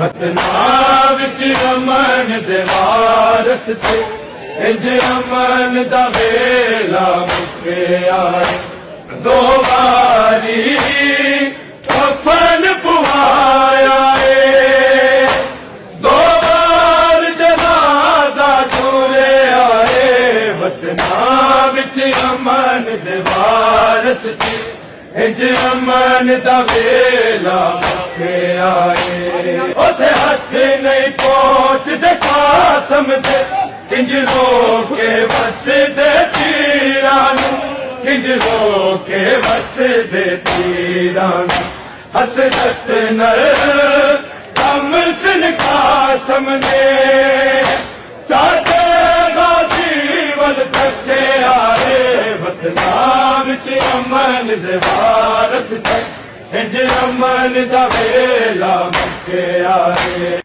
वतना विच अमन दे वारस थे इंज अमन दा वेला मुके आए दो बारी कफन पुआया दो बार जनाजा चोरे आए वतना विच अमन दे वारस थे इंज अमन दा वेला मुके आए उथे हथ नहीं पहुंचदे कासम दे किंज रोके वसदे तीरां नूं किंज रोके वसदे तीरां नूं हसरत नर कम सिन कासम ने चाचे गाजी वल तके आए वतना विच अमन दे वारस थे इंज अमन दा वेला मुके आए।